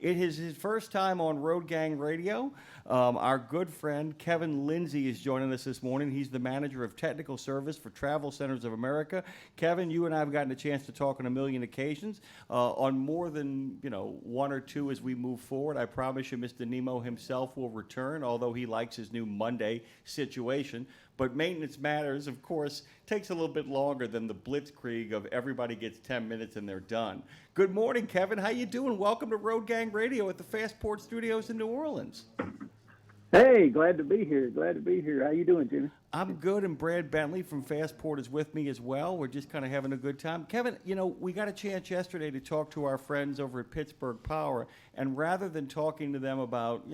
It is his first time on Road Gang Radio. Our good friend Kevin Lindsey is joining us this morning. He's the manager of technical service for Travel Centers of America. Kevin, you and I have gotten a chance to talk on a million occasions, on more than one or two as we move forward. I promise you, Mr. Nemo himself will return, although he likes his new Monday situation. But maintenance matters, of course, takes a little bit longer than the blitzkrieg of everybody gets 10 minutes and they're done. Good morning, Kevin. How you doing? Welcome to Road Gang Radio at the Fastport Studios in New Orleans. Hey, glad to be here. How you doing, Jimmy? I'm good, and Brad Bentley from Fastport is with me as well. We're just kind of having a good time. Kevin, we got a chance yesterday to talk to our friends over at Pittsburgh Power, and rather than talking to them about,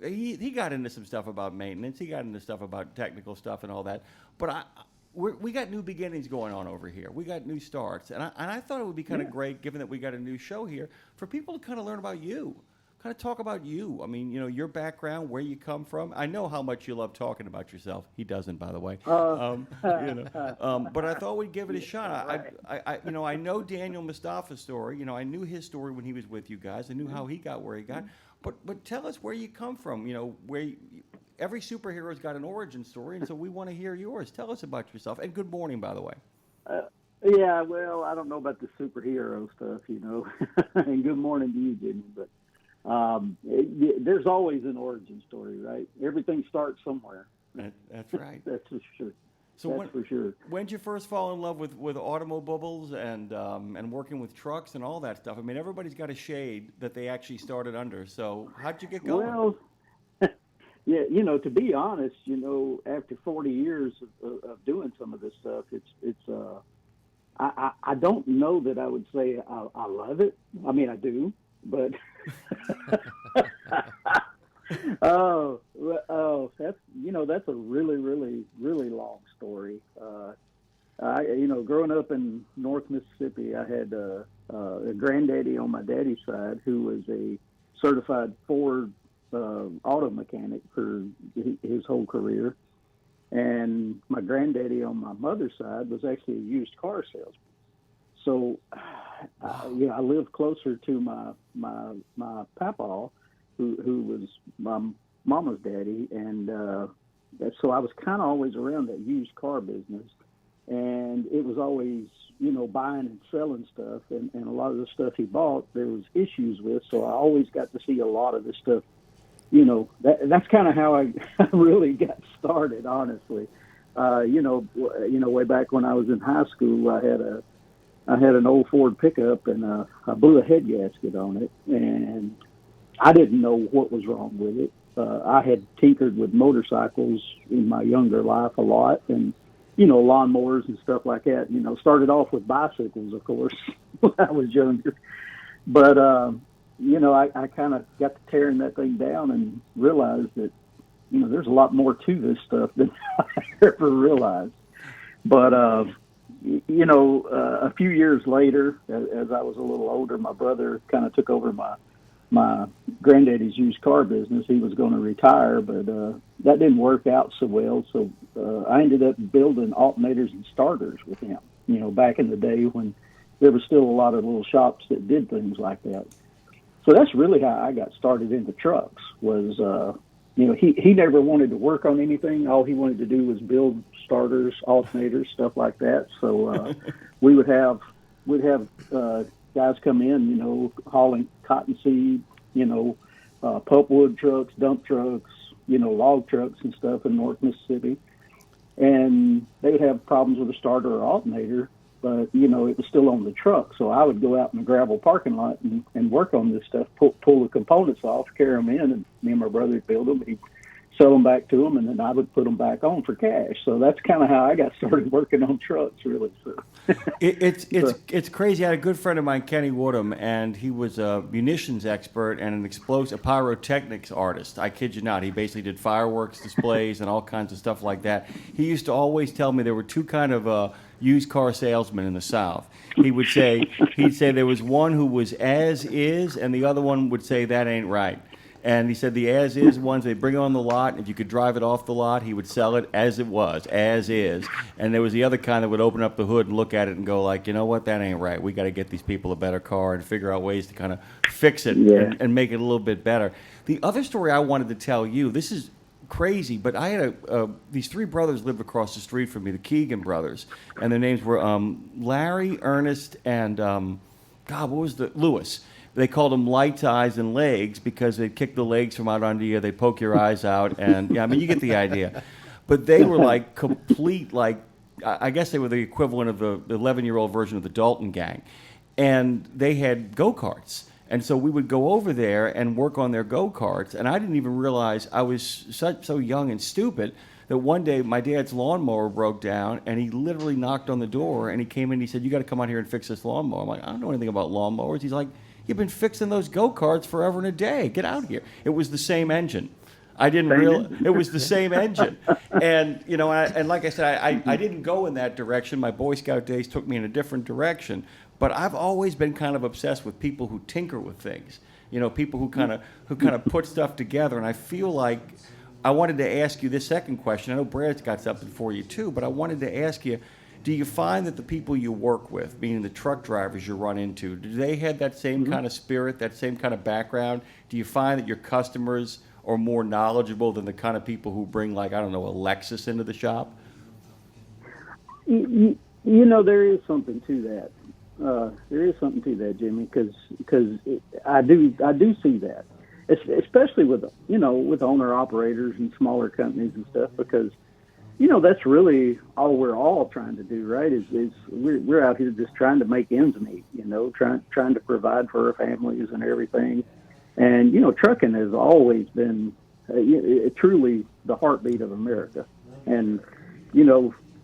he got into some stuff about maintenance. He got into stuff about technical stuff and all that. But we got new beginnings going on over here. We got new starts. And I thought it would be kind of great, given that we got a new show here, for people to kind of learn about you, kind of talk about you. I mean, your background, where you come from. I know how much you love talking about yourself. He doesn't, by the way. But I thought we'd give it a shot. I know Daniel Mustafa's story. I knew his story when he was with you guys. I knew how he got where he got. But tell us where you come from. Every superhero's got an origin story, and so we want to hear yours. Tell us about yourself. And good morning, by the way. Yeah, well, I don't know about the superhero stuff, and good morning to you, Jimmy. But there's always an origin story, right? Everything starts somewhere. That's right. That's for sure. So when did you first fall in love with automobiles and working with trucks and all that stuff? I mean, everybody's got a shade that they actually started under. So how'd you get going? Well, yeah, to be honest, after 40 years of doing some of this stuff, I don't know that I would say I love it. I mean, I do, but that's a really, really, really long story. Growing up in North Mississippi, I had a granddaddy on my daddy's side who was a certified Ford auto mechanic for his whole career, and my granddaddy on my mother's side was actually a used car salesman. So, I lived closer to my papa, who was my mama's daddy, and so I was kind of always around that used car business, and it was always, buying and selling stuff, and a lot of the stuff he bought, there was issues with, so I always got to see a lot of this stuff. That's kind of how I really got started, honestly. Way back when I was in high school, I had an old Ford pickup, and I blew a head gasket on it, and I didn't know what was wrong with it. I had tinkered with motorcycles in my younger life a lot, and, lawnmowers and stuff like that. Started off with bicycles, of course, when I was younger. But, I kind of got to tearing that thing down and realized that, there's a lot more to this stuff than I ever realized. But, a few years later, as I was a little older, my brother kind of took over my granddaddy's used car business. He was going to retire, but that didn't work out so well. So I ended up building alternators and starters with him, back in the day when there was still a lot of little shops that did things like that. So that's really how I got started into trucks was, he never wanted to work on anything. All he wanted to do was build starters, alternaters, stuff like that. So we'd have guys come in, hauling cottonseed, pulpwood trucks, dump trucks, log trucks and stuff in North Mississippi. And they would have problems with a starter or alternator, but, it was still on the truck. So I would go out in the gravel parking lot and work on this stuff, pull the components off, carry them in, and me and my brother would build them. He'd sell them back to them, and then I would put them back on for cash. So that's kind of how I got started working on trucks, really. So. It's crazy. I had a good friend of mine, Kenny Woodham, and he was a munitions expert and a pyrotechnics artist. I kid you not. He basically did fireworks displays and all kinds of stuff like that. He used to always tell me there were two kind of used car salesmen in the South. He'd say there was one who was as is, and the other one would say that ain't right. And he said the as-is ones, they bring on the lot. If you could drive it off the lot, he would sell it as it was, as is. And there was the other kind that would open up the hood and look at it and go like, you know what, that ain't right. We got to get these people a better car and figure out ways to kind of fix it and make it a little bit better. The other story I wanted to tell you, this is crazy, but I had these three brothers lived across the street from me, the Keegan brothers, and their names were Larry, Ernest, and Lewis. They called them lights, eyes, and legs because they'd kick the legs from out under you, they'd poke your eyes out, and yeah, I mean, you get the idea. But they were like complete, like, I guess they were the equivalent of the 11-year-old version of the Dalton gang. And they had go-karts. And so we would go over there and work on their go-karts. And I didn't even realize I was so young and stupid that one day my dad's lawnmower broke down, and he literally knocked on the door, and he came in and he said, you got to come out here and fix this lawnmower. I'm like, I don't know anything about lawnmowers. He's like, you've been fixing those go-karts forever and a day. Get out here. It was the same engine. I didn't realize it was the same engine. And, you know, and like I said, I didn't go in that direction. My Boy Scout days took me in a different direction. But I've always been kind of obsessed with people who tinker with things. You know, people who kind of put stuff together. And I feel like I wanted to ask you this second question. I know Brad's got something for you too, but I wanted to ask you, do you find that the people you work with, meaning the truck drivers you run into, do they have that same kind of spirit, that same kind of background? Do you find that your customers are more knowledgeable than the kind of people who bring, like, I don't know, a Lexus into the shop? You know, there is something to that. There is something to that, Jimmy, because I do see that, especially with owner operators and smaller companies and stuff, because that's really all we're all trying to do, right? Is we're out here just trying to make ends meet, trying to provide for our families and everything, and trucking has always been truly the heartbeat of America, and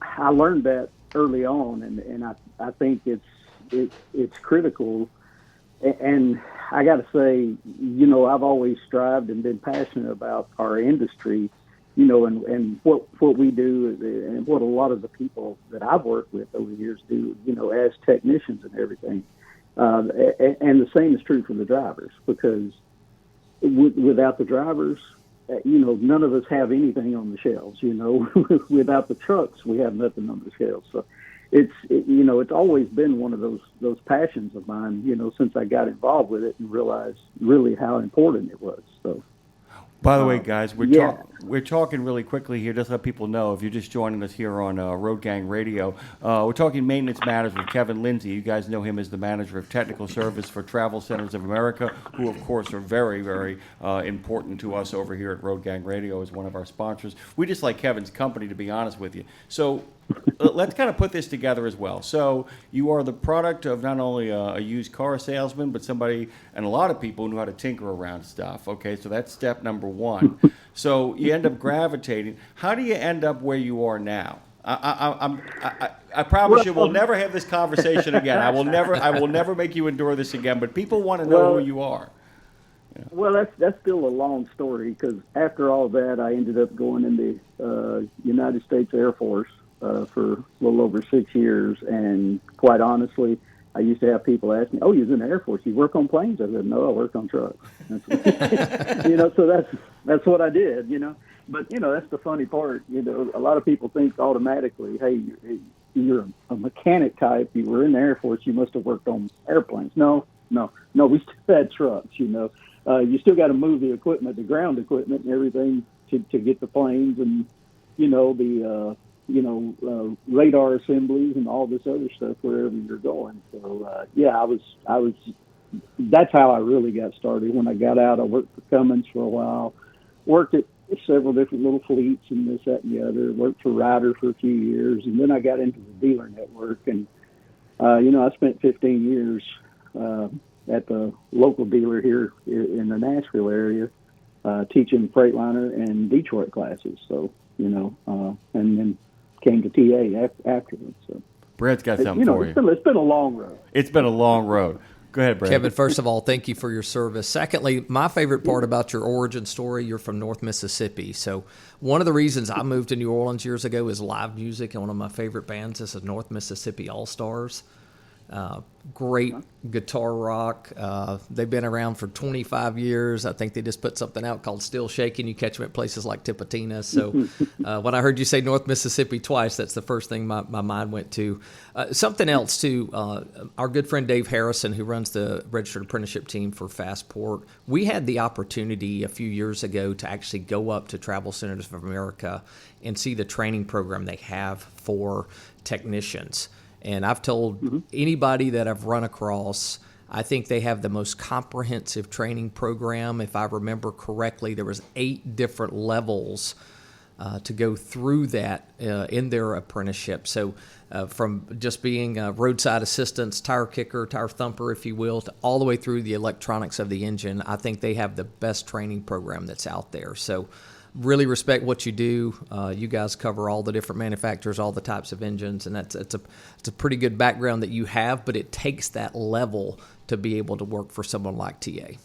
I learned that early on, and I think it's critical. And I got to say, I've always strived and been passionate about our industry, and what we do and what a lot of the people that I've worked with over the years do, as technicians and everything. And the same is true for the drivers, because without the drivers, none of us have anything on the shelves. Without the trucks, we have nothing on the shelves. So it's always been one of those passions of mine, since I got involved with it and realized really how important it was. So, by the way, guys, we're talking really quickly here, just to let people know, if you're just joining us here on Road Gang Radio, we're talking Maintenance Matters with Kevin Lindsey. You guys know him as the manager of technical service for Travel Centers of America, who, of course, are very, very important to us over here at Road Gang Radio as one of our sponsors. We just like Kevin's company, to be honest with you. So let's kind of put this together as well. So you are the product of not only a used car salesman, but somebody, and a lot of people know how to tinker around stuff. Okay, so that's step number one. So you end up gravitating. How do you end up where you are now? I promise you, we'll never have this conversation again. I will never make you endure this again. But people want to know who you are. Yeah. Well, that's still a long story, because after all that, I ended up going in the United States Air Force for a little over 6 years, and quite honestly, I used to have people ask me, "Oh, you're in the Air Force? You work on planes?" I said, "No, I work on trucks." So that's what I did. But that's the funny part. A lot of people think automatically, "Hey, you're a mechanic type. You were in the Air Force. You must have worked on airplanes." No. We still had trucks. You still got to move the equipment, the ground equipment, and everything to get the planes and the radar assemblies and all this other stuff wherever you're going. So I was. That's how I really got started. When I got out, I worked for Cummins for a while, worked at several different little fleets and this, that, and the other. Worked for Ryder for a few years, and then I got into the dealer network. And I spent 15 years at the local dealer here in the Nashville area, teaching Freightliner and Detroit classes. So and then came to TA afterwards. So Brad's got something for you. It's been a long road. It's been a long road. Go ahead, Brad. Kevin, first of all, thank you for your service. Secondly, my favorite part about your origin story, you're from North Mississippi. So one of the reasons I moved to New Orleans years ago is live music, and one of my favorite bands is the North Mississippi All-Stars. Great guitar rock. They've been around for 25 years. I think they just put something out called Still Shaking. You catch them at places like Tipatina. So when I heard you say North Mississippi twice, that's the first thing my mind went to. Something else, too. Our good friend Dave Harrison, who runs the registered apprenticeship team for Fastport, we had the opportunity a few years ago to actually go up to Travel Centers of America and see the training program they have for technicians. And I've told anybody that I've run across, I think they have the most comprehensive training program. If I remember correctly, there was 8 different levels to go through that in their apprenticeship. So from just being roadside assistance, tire kicker, tire thumper, if you will, to all the way through the electronics of the engine, I think they have the best training program that's out there. So really respect what you do. You guys cover all the different manufacturers, all the types of engines, and it's a pretty good background that you have, but it takes that level to be able to work for someone like TA.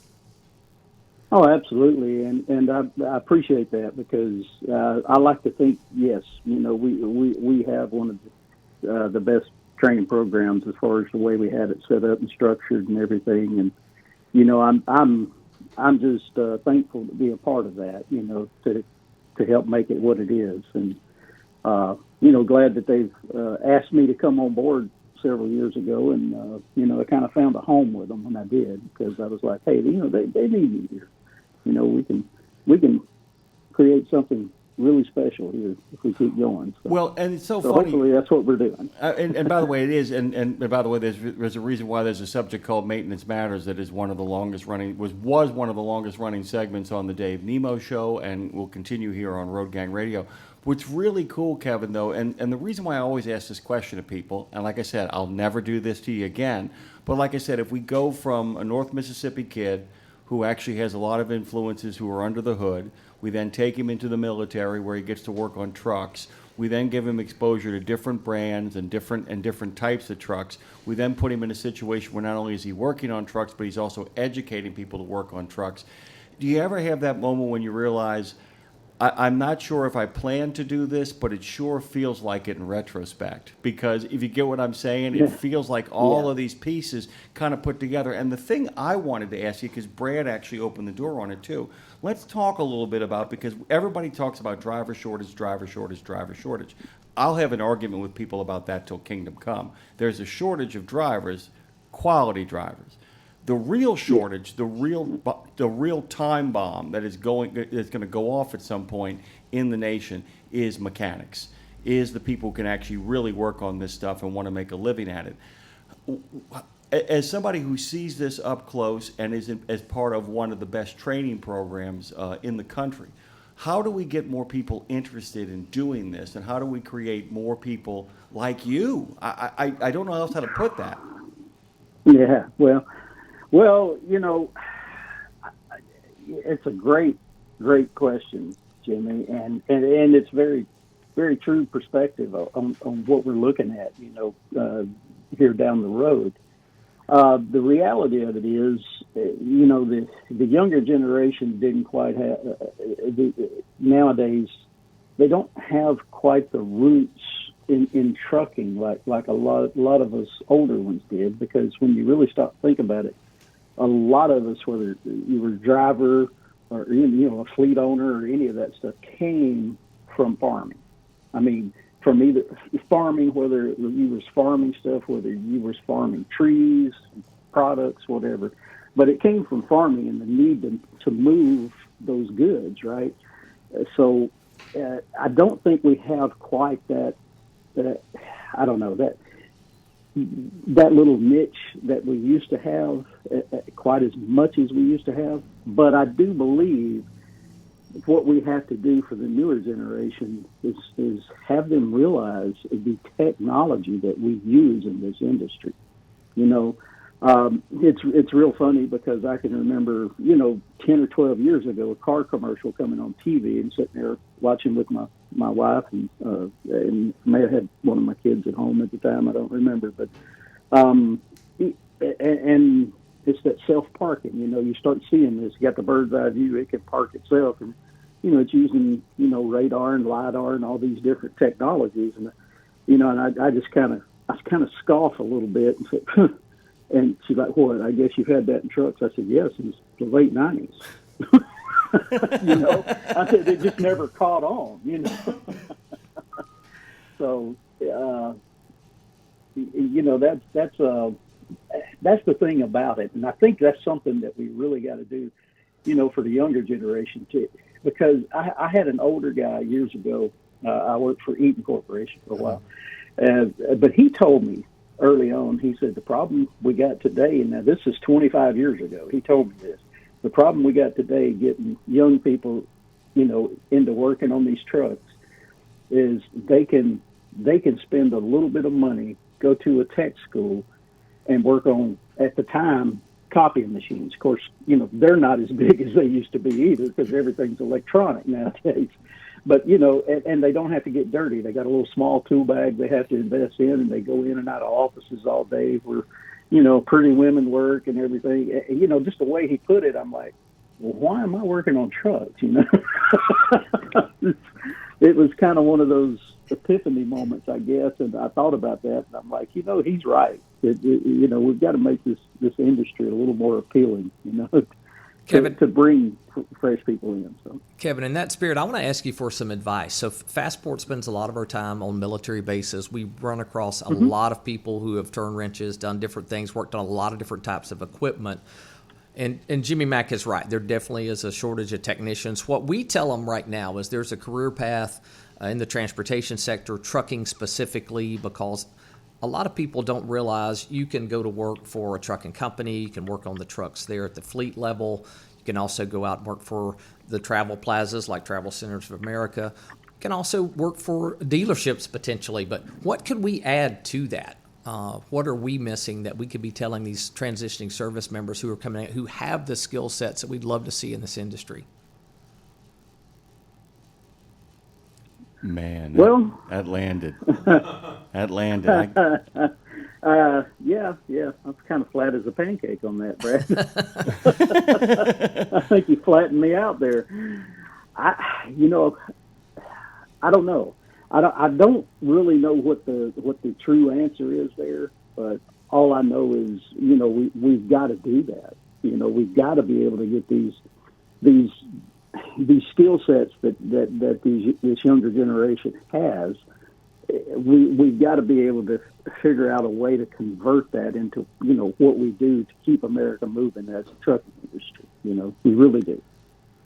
Oh, absolutely, and I appreciate that because I like to think, yes, we have one of the best training programs as far as the way we have it set up and structured and everything, and I'm just thankful to be a part of that, to help make it what it is. And, glad that they've asked me to come on board several years ago. And, I kind of found a home with them when I did because I was like, hey, they need me here. We can create something really special here if we keep going. So, Well, and it's so funny. Hopefully that's what we're doing. And by the way, it is. And by the way, there's a reason why there's a subject called Maintenance Matters that is one of the longest running was one of the longest running segments on the Dave Nemo Show, and will continue here on Road Gang Radio. What's really cool, Kevin, though, and the reason why I always ask this question to people, and like I said, I'll never do this to you again, but like I said, if we go from a North Mississippi kid who actually has a lot of influences who are under the hood, we then take him into the military where he gets to work on trucks. We then give him exposure to different brands and different types of trucks. We then put him in a situation where not only is he working on trucks, but he's also educating people to work on trucks. Do you ever have that moment when you realize, I'm not sure if I plan to do this, but it sure feels like it in retrospect? Because if you get what I'm saying, it feels like all of these pieces kind of put together. And the thing I wanted to ask you, because Brad actually opened the door on it too, let's talk a little bit about, because everybody talks about driver shortage. I'll have an argument with people about that till kingdom come. There's a shortage of drivers, quality drivers. The real shortage, the real time bomb that's going to go off at some point in the nation is mechanics, is the people who can actually really work on this stuff and want to make a living at it. As somebody who sees this up close and is as part of one of the best training programs in the country, how do we get more people interested in doing this, and how do we create more people like you? I don't know else how to put that. Yeah, well, it's a great question, Jimmy, and it's very, very true perspective on what we're looking at, here down the road. The reality of it is, the younger generation didn't quite have, nowadays, they don't have quite the roots in trucking like a lot of us older ones did, because when you really stop to think about it, a lot of us, whether you were a driver or a fleet owner or any of that stuff, came from farming. I mean, from either farming, whether you was farming stuff, whether you was farming trees, products, whatever, but it came from farming and the need to move those goods, right? So I don't think we have quite that I don't know, that little niche that we used to have, quite as much as we used to have. But I do believe what we have to do for the newer generation is have them realize the technology that we use in this industry. It's real funny because I can remember, 10 or 12 years ago, a car commercial coming on TV and sitting there watching with my wife and may have had one of my kids at home at the time. I don't remember, but and it's that self-parking. You start seeing this. You got the bird's eye view. It can park itself, and it's using radar and LiDAR and all these different technologies. And and I just kind of I kind of scoff a little bit and said, and she's like, "What? I guess you've had that in trucks." I said, "Yes, since the late '90s." I said it just never caught on. So, that's the thing about it, and I think that's something that we really got to do, for the younger generation too. Because I had an older guy years ago. I worked for Eaton Corporation for a while, but he told me early on. He said the problem we got today, and now this is 25 years ago. He told me this. The problem we got today getting young people, into working on these trucks is they can spend a little bit of money, go to a tech school, and work on, at the time, copying machines. Of course, they're not as big as they used to be either because everything's electronic nowadays. But, and they don't have to get dirty. They got a little small tool bag they have to invest in, and they go in and out of offices all day where, pretty women work and everything. Just the way he put it, I'm like, well, why am I working on trucks, It was kind of one of those epiphany moments, I guess, and I thought about that, and I'm like, he's right. We've got to make this industry a little more appealing, Kevin, to bring fresh people in. So, Kevin, in that spirit, I want to ask you for some advice. So, Fastport spends a lot of our time on military bases. We run across a lot of people who have turned wrenches, done different things, worked on a lot of different types of equipment. And Jimmy Mack is right. There definitely is a shortage of technicians. What we tell them right now is there's a career path in the transportation sector, trucking specifically, because a lot of people don't realize you can go to work for a trucking company. You can work on the trucks there at the fleet level. You can also go out and work for the travel plazas like Travel Centers of America. You can also work for dealerships potentially. But what could we add to that? What are we missing that we could be telling these transitioning service members who are coming out, who have the skill sets that we'd love to see in this industry? Man, well, that landed. That landed. Yeah, I'm kind of flat as a pancake on that, Brad. I think you flattened me out there. I don't know. I don't really know what the true answer is there, but all I know is, we've got to do that. We've got to be able to get these skill sets that this younger generation has. We've got to be able to figure out a way to convert that into, what we do to keep America moving as a trucking industry. We really do.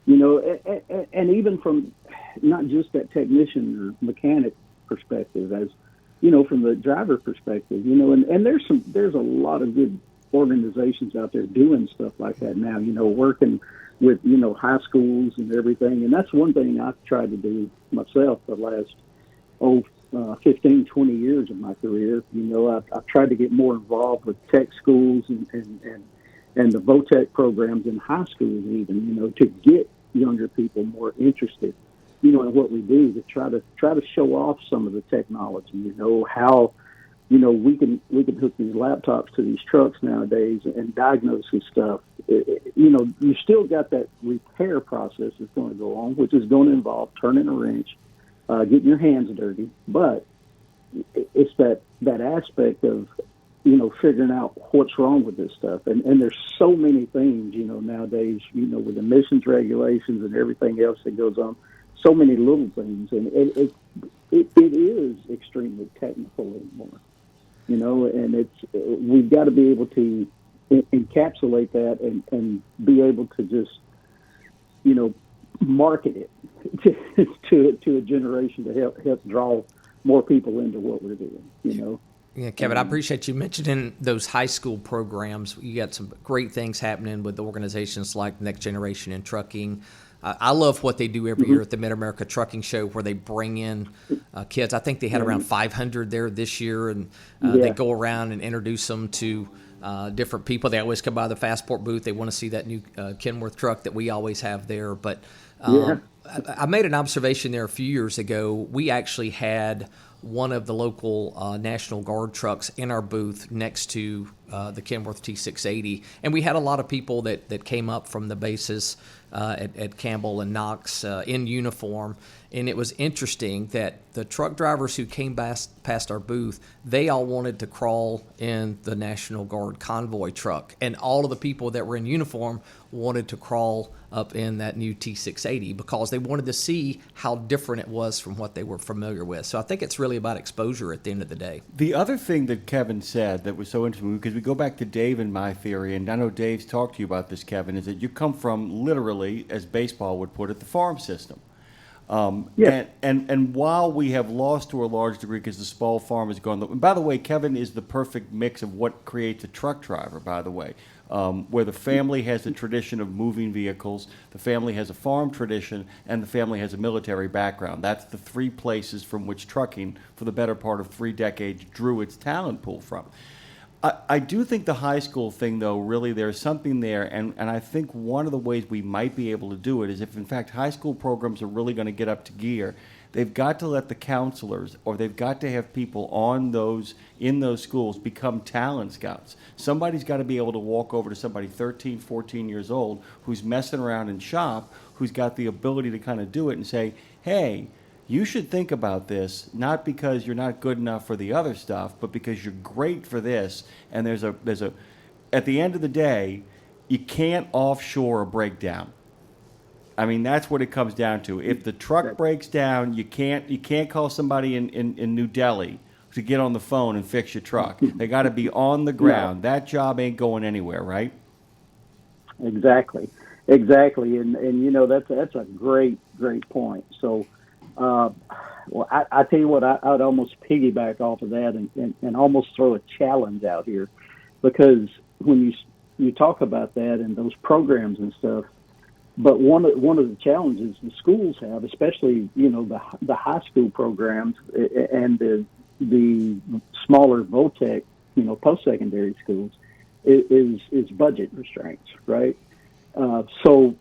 And even from not just that technician or mechanic perspective, as from the driver perspective, and there's a lot of good organizations out there doing stuff like that now, working with, high schools and everything. And that's one thing I've tried to do myself the last, 15, 20 years of my career. I've tried to get more involved with tech schools and the VOTEC programs in high schools even, to get younger people more interested, in what we do, to try to show off some of the technology, how, we can hook these laptops to these trucks nowadays and diagnose this stuff. You still got that repair process that's going to go on, which is going to involve turning a wrench, getting your hands dirty, but it's that aspect of, figuring out what's wrong with this stuff. And there's so many things, nowadays, with emissions regulations and everything else that goes on, so many little things. And it is extremely technical anymore, and we've got to be able to encapsulate that and be able to just, market it to a generation to help draw more people into what we're doing, Yeah, Kevin, I appreciate you mentioning those high school programs. You got some great things happening with organizations like Next Generation in Trucking. I love what they do every year at the Mid-America Trucking Show, where they bring in kids. I think they had around 500 there this year, and they go around and introduce them to different people. They always come by the Fastport booth. They want to see that new Kenworth truck that we always have there. But I made an observation there a few years ago. We actually had one of the local National Guard trucks in our booth next to the Kenworth T680, and we had a lot of people that came up from the bases at Campbell and Knox in uniform, and it was interesting that the truck drivers who came past our booth, they all wanted to crawl in the National Guard convoy truck, and all of the people that were in uniform wanted to crawl up in that new T680 because they wanted to see how different it was from what they were familiar with. So I think it's really about exposure at the end of the day. The other thing that Kevin said that was so interesting, because we go back to Dave and my theory, and I know Dave's talked to you about this, Kevin, is that you come from literally, as baseball would put it, the farm system. Yeah. And while we have lost to a large degree because the small farm has gone, and by the way, Kevin is the perfect mix of what creates a truck driver, by the way, where the family has the tradition of moving vehicles, the family has a farm tradition, and the family has a military background. That's the three places from which trucking, for the better part of 3 decades, drew its talent pool from. I do think the high school thing, though, really there's something there, and I think one of the ways we might be able to do it is if, in fact, high school programs are really going to get up to gear, they've got to let the counselors, or they've got to have people in those schools become talent scouts. Somebody's got to be able to walk over to somebody 13, 14 years old who's messing around in shop, who's got the ability to kind of do it and say, hey, you should think about this, not because you're not good enough for the other stuff, but because you're great for this. And there's a at the end of the day, you can't offshore a breakdown. I mean, that's what it comes down to. If the truck breaks down, you can't call somebody in New Delhi to get on the phone and fix your truck. They got to be on the ground. No. That job ain't going anywhere, right? Exactly, and you know that's a great point. So. Well, I tell you what, I'd almost piggyback off of that and almost throw a challenge out here, because when you talk about that and those programs and stuff, but one of the challenges the schools have, especially the high school programs and the smaller VOTEC post-secondary schools is budget restraints, right? So.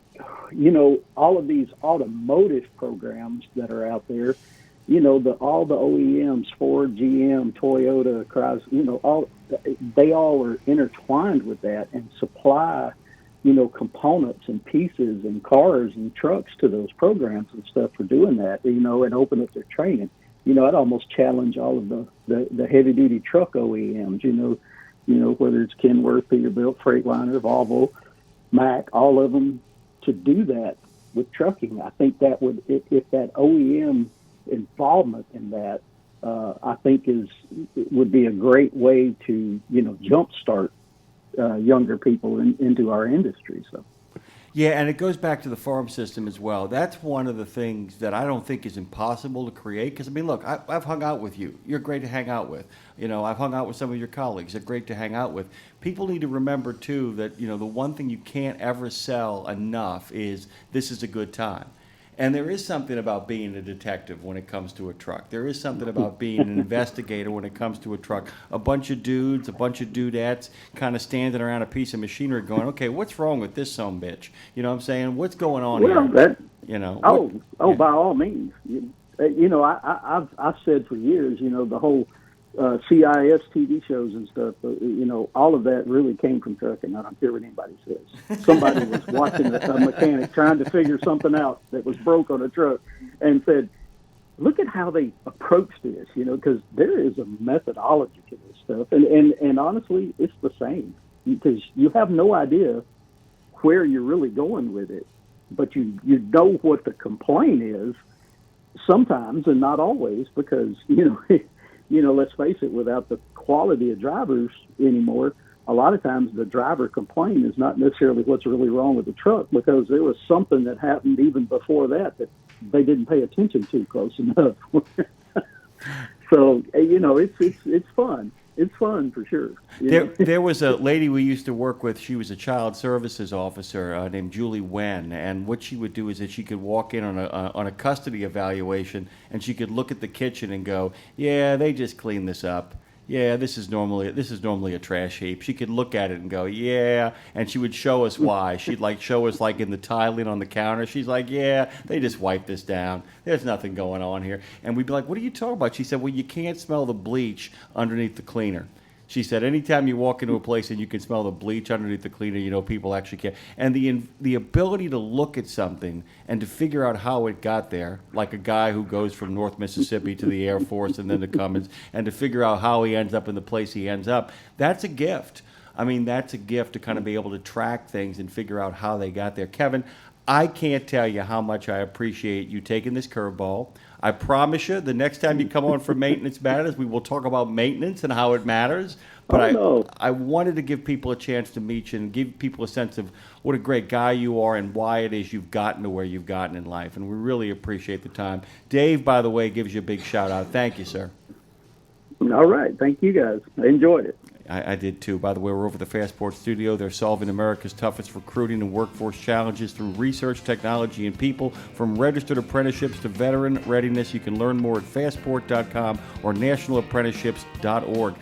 All of these automotive programs that are out there, all the OEMs, Ford, GM, Toyota, Chrysler, they all are intertwined with that and supply, components and pieces and cars and trucks to those programs and stuff for doing that, and open up their training. I'd almost challenge all of the heavy duty truck OEMs, whether it's Kenworth, Peterbilt, Freightliner, Volvo, Mack, all of them, to do that with trucking. I think that would, if that OEM involvement in that, I think would be a great way to, jumpstart younger people into our industry. So. Yeah, and it goes back to the farm system as well. That's one of the things that I don't think is impossible to create. Because, I mean, look, I've hung out with you. You're great to hang out with. I've hung out with some of your colleagues. They're great to hang out with. People need to remember, too, that, the one thing you can't ever sell enough is this is a good time. And there is something about being a detective when it comes to a truck. There is something about being an investigator when it comes to a truck. A bunch of dudes, a bunch of dudettes kind of standing around a piece of machinery going, okay, what's wrong with this sumbitch? You know what I'm saying? What's going on here? By all means. I've said for years, the whole CIS TV shows and stuff, all of that really came from trucking. I don't care what anybody says. Somebody was watching a mechanic trying to figure something out that was broke on a truck and said, look at how they approach this, because there is a methodology to this stuff. And honestly, it's the same, because you have no idea where you're really going with it, but you know what the complaint is sometimes and not always, because, let's face it, without the quality of drivers anymore, a lot of times the driver complaint is not necessarily what's really wrong with the truck, because there was something that happened even before that they didn't pay attention to close enough. So, it's fun. It's fun for sure. There was a lady we used to work with. She was a child services officer named Julie Wen, and what she would do is that she could walk in on a custody evaluation, and she could look at the kitchen and go, "Yeah, they just cleaned this up. Yeah, this is normally a trash heap." She could look at it and go, "Yeah," and she would show us why. She'd show us in the tiling on the counter. She's like, "Yeah, they just wiped this down. There's nothing going on here." And we'd be like, "What are you talking about?" She said, "Well, you can't smell the bleach underneath the cleaner." She said, anytime you walk into a place and you can smell the bleach underneath the cleaner, you know people actually care. And the ability to look at something and to figure out how it got there, like a guy who goes from North Mississippi to the Air Force and then to Cummins, and to figure out how he ends up in the place he ends up, that's a gift. I mean, that's a gift to kind of be able to track things and figure out how they got there. Kevin, I can't tell you how much I appreciate you taking this curveball. I promise you, the next time you come on for Maintenance Matters, we will talk about maintenance and how it matters. But I wanted to give people a chance to meet you and give people a sense of what a great guy you are and why it is you've gotten to where you've gotten in life. And we really appreciate the time. Dave, by the way, gives you a big shout out. Thank you, sir. All right. Thank you, guys. I enjoyed it. I did too. By the way, we're over at the Fastport studio. They're solving America's toughest recruiting and workforce challenges through research, technology, and people. From registered apprenticeships to veteran readiness, you can learn more at fastport.com or nationalapprenticeships.org.